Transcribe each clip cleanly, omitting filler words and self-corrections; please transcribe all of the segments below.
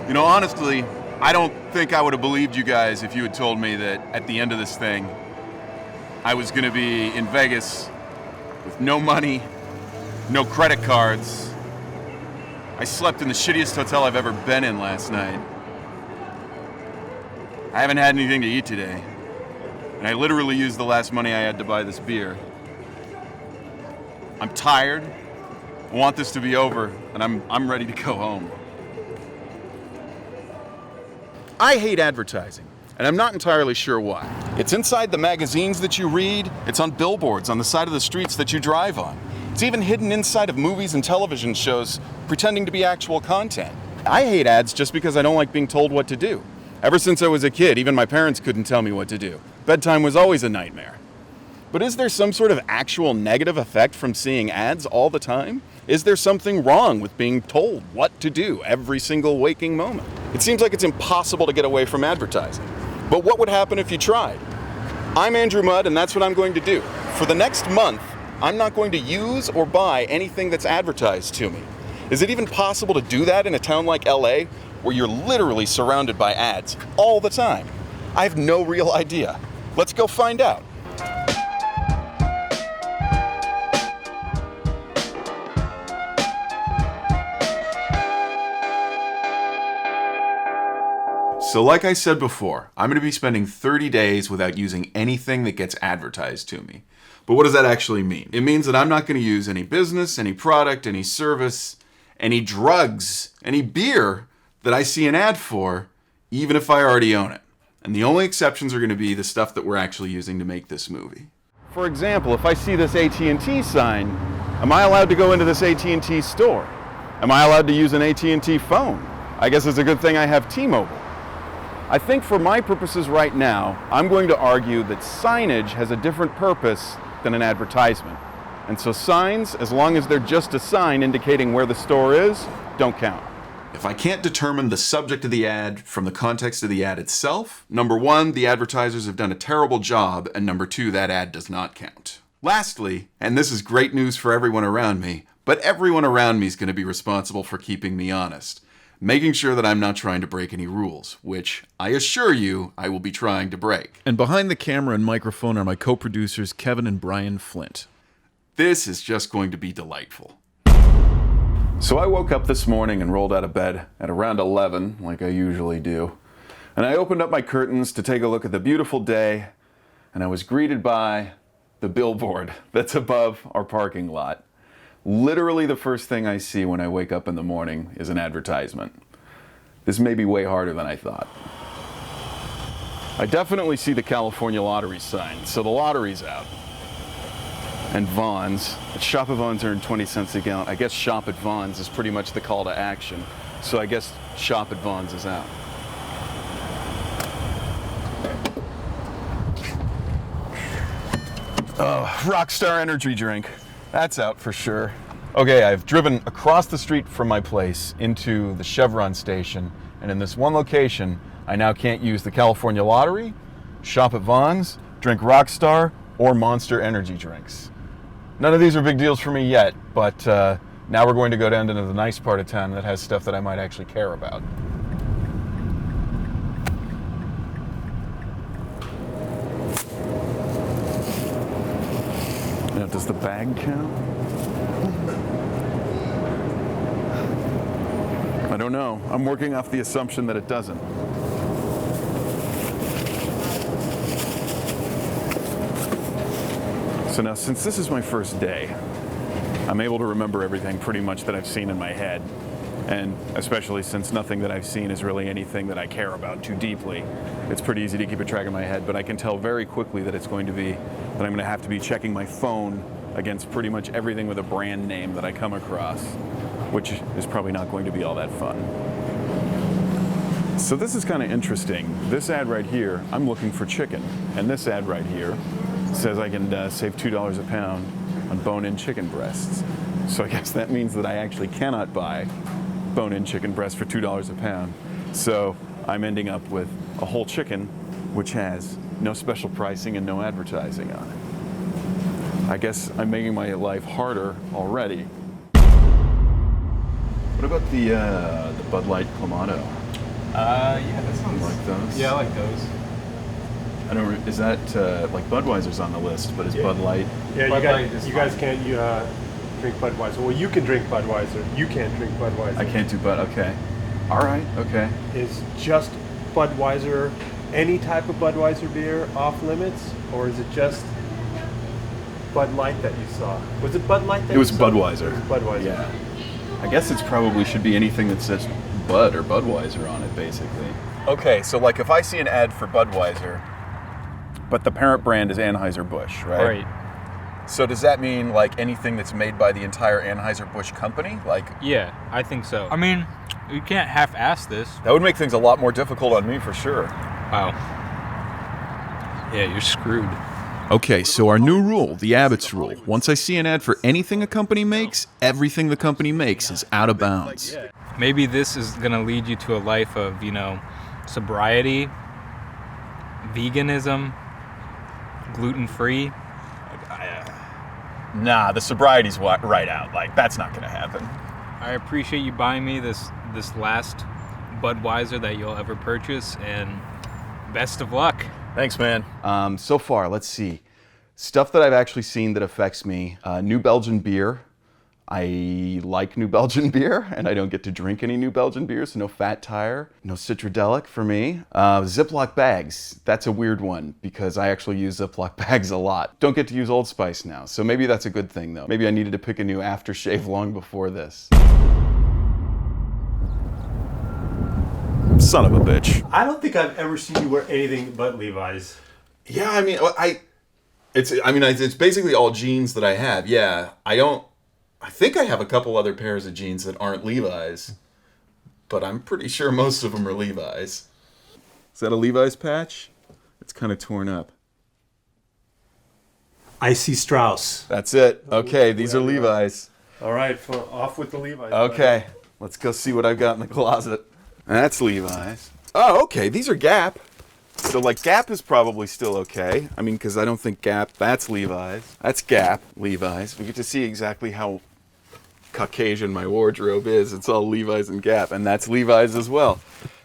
You know, honestly, I don't think I would have believed you guys if you had told me that at the end of this thing, I was gonna be in Vegas with no money, no credit cards. I slept in the shittiest hotel I've ever been in last night. I haven't had anything to eat today. And I literally used the last money I had to buy this beer. I'm tired. I want this to be over, and I'm ready to go home. I hate advertising, and I'm not entirely sure why. It's inside the magazines that you read, it's on billboards on the side of the streets that you drive on. It's even hidden inside of movies and television shows pretending to be actual content. I hate ads just because I don't like being told what to do. Ever since I was a kid, even my parents couldn't tell me what to do. Bedtime was always a nightmare. But is there some sort of actual negative effect from seeing ads all the time? Is there something wrong with being told what to do every single waking moment? It seems like it's impossible to get away from advertising. But what would happen if you tried? I'm Andrew Mudd, and that's what I'm going to do. For the next month, I'm not going to use or buy anything that's advertised to me. Is it even possible to do that in a town like LA, where you're literally surrounded by ads all the time? I have no real idea. Let's go find out. So like I said before, I'm going to be spending 30 days without using anything that gets advertised to me. But what does that actually mean? It means that I'm not going to use any business, any product, any service, any drugs, any beer that I see an ad for, even if I already own it. And the only exceptions are going to be the stuff that we're actually using to make this movie. For example, if I see this AT&T sign, am I allowed to go into this AT&T store? Am I allowed to use an AT&T phone? I guess it's a good thing I have T-Mobile. I think for my purposes right now, I'm going to argue that signage has a different purpose than an advertisement. And so signs, as long as they're just a sign indicating where the store is, don't count. If I can't determine the subject of the ad from the context of the ad itself, number one, the advertisers have done a terrible job, and number two, that ad does not count. Lastly, and this is great news for everyone around me, but everyone around me is going to be responsible for keeping me honest, making sure that I'm not trying to break any rules, which I assure you I will be trying to break. And behind the camera and microphone are my co-producers Kevin and Brian Flint. This is just going to be delightful. So I woke up this morning and rolled out of bed at around 11, like I usually do. And I opened up my curtains to take a look at the beautiful day, and I was greeted by the billboard that's above our parking lot. Literally the first thing I see when I wake up in the morning is an advertisement. This may be way harder than I thought. I definitely see the California lottery sign, so the lottery's out. And Vons. At Shop at Vons earned 20 cents a gallon. I guess Shop at Vons is pretty much the call to action. So I guess Shop at Vons is out. Oh, Rockstar energy drink. That's out for sure. Okay, I've driven across the street from my place into the Chevron station, and in this one location, I now can't use the California lottery, shop at Vons, drink Rockstar, or Monster energy drinks. None of these are big deals for me yet, but now we're going to go down into the nice part of town that has stuff that I might actually care about. Now, does the bag count? I don't know. I'm working off the assumption that it doesn't. So now, since this is my first day, I'm able to remember everything pretty much that I've seen in my head. And especially since nothing that I've seen is really anything that I care about too deeply, it's pretty easy to keep a track in my head, but I can tell very quickly that it's going to be, that I'm going to have to be checking my phone against pretty much everything with a brand name that I come across, which is probably not going to be all that fun. So this is kind of interesting. This ad right here, I'm looking for chicken. And this ad right here says I can save $2 a pound on bone-in chicken breasts. So I guess that means that I actually cannot buy bone-in chicken breast for $2 a pound. So I'm ending up with a whole chicken, which has no special pricing and no advertising on it. I guess I'm making my life harder already. What about the Bud Light Clamato? Yeah, that sounds Like those? Yeah, I like those. I don't. Is that like Budweiser's on the list? But is Bud Light? Yeah, Bud Light is you fine. guys can't drink Budweiser. Well, you can drink Budweiser. You can't drink Budweiser. I can't do Bud. Okay. All right. Okay. Is just Budweiser, any type of Budweiser beer, off limits, or is it just Bud Light that you saw? Was it Bud Light that It was you saw? Budweiser. It was Budweiser. Yeah. I guess it's probably should be anything that says Bud or Budweiser on it, basically. Okay, so like if I see an ad for Budweiser, but the parent brand is Anheuser-Busch, right? Right. So does that mean like anything that's made by the entire Anheuser-Busch company? Like Yeah, I think so. I mean, you can't half-ass this. that would make things a lot more difficult on me for sure. Wow. Yeah, you're screwed. Okay, so our new rule, the Abbott's rule. Once I see an ad for anything a company makes, everything the company makes is out of bounds. Maybe this is gonna lead you to a life of, sobriety, veganism, gluten-free. Nah, the sobriety's right out. Like, that's not gonna happen. I appreciate you buying me this last Budweiser that you'll ever purchase, and best of luck. Thanks, man. So far, let's see. Stuff that I've actually seen that affects me. New Belgian beer. I like New Belgian beer, and I don't get to drink any New Belgian beer, so no Fat Tire, no Citradelic for me. Ziploc bags. That's a weird one, because I actually use Ziploc bags a lot. Don't get to use Old Spice now, so maybe that's a good thing, though. Maybe I needed to pick a new aftershave long before this. Son of a bitch. I don't think I've ever seen you wear anything but Levi's. Yeah, I mean, it's basically all jeans that I have. Yeah, I think I have a couple other pairs of jeans that aren't Levi's, but I'm pretty sure most of them are Levi's. Is that a Levi's patch? It's kind of torn up. I see Strauss. That's it. Okay, these are Levi's. All right, off with the Levi's. Okay, let's go see what I've got in the closet. That's Levi's. Oh, okay, these are Gap. So, like, Gap is probably still okay. I mean, because I don't think Gap, that's Levi's. That's Gap, Levi's. We get to see exactly how Caucasian my wardrobe is. It's all Levi's and Gap, and that's Levi's as well.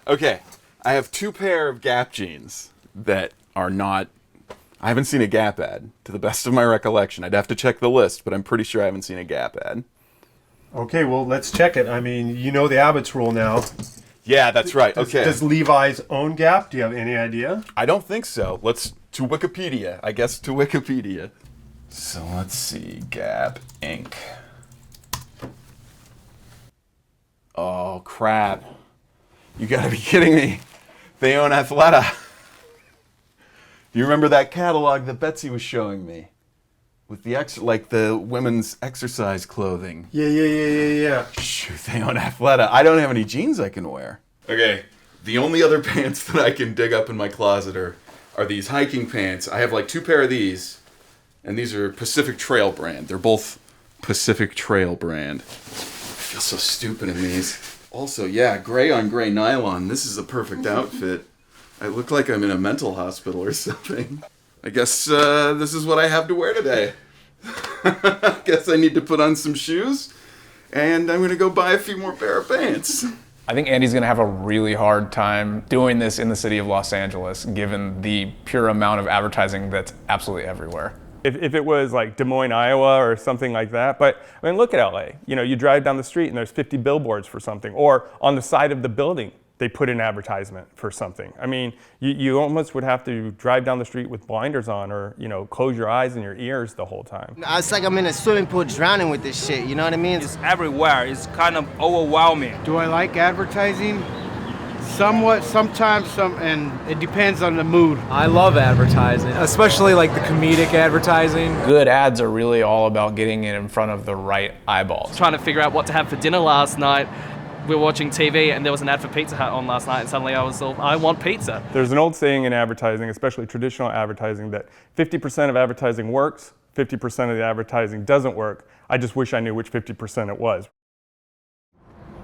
Okay, I have two pair of Gap jeans that are not... I haven't seen a Gap ad, to the best of my recollection. I'd have to check the list, but I'm pretty sure I haven't seen a Gap ad. Okay, well, let's check it. I mean, you know the Abbott's rule now. Yeah, that's right. Okay. Does Levi's own Gap? Do you have any idea? I don't think so. To Wikipedia. I guess to Wikipedia. So let's see. Gap Inc. Oh, crap. You gotta be kidding me. They own Athleta. Do you remember that catalog that Betsy was showing me? With the women's exercise clothing. Yeah. Shoot, they own Athleta. I don't have any jeans I can wear. Okay, the only other pants that I can dig up in my closet are these hiking pants. I have like two pair of these, and these are Pacific Trail brand. They're both Pacific Trail brand. I feel so stupid in these. Also, yeah, gray on gray nylon. This is a perfect outfit. I look like I'm in a mental hospital or something. I guess this is what I have to wear today. I guess I need to put on some shoes, and I'm gonna go buy a few more pair of pants. I think Andy's gonna have a really hard time doing this in the city of Los Angeles, given the pure amount of advertising that's absolutely everywhere. If it was like Des Moines, Iowa or something like that, but I mean, look at LA. You drive down the street and there's 50 billboards for something, or on the side of the building, they put an advertisement for something. I mean, you almost would have to drive down the street with blinders on, or close your eyes and your ears the whole time. It's like I'm in a swimming pool drowning with this shit, you know what I mean? It's everywhere. It's kind of overwhelming. Do I like advertising? Somewhat, sometimes, and it depends on the mood. I love advertising, especially like the comedic advertising. Good ads are really all about getting it in front of the right eyeballs. Trying to figure out what to have for dinner last night. We were watching TV and there was an ad for Pizza Hut on last night, and suddenly I want pizza. There's an old saying in advertising, especially traditional advertising, that 50% of advertising works, 50% of the advertising doesn't work. I just wish I knew which 50% it was.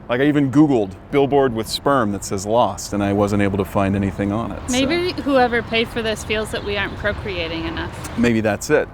Like I even Googled billboard with sperm that says lost, and I wasn't able to find anything on it. Maybe whoever paid for this feels that we aren't procreating enough. Maybe that's it.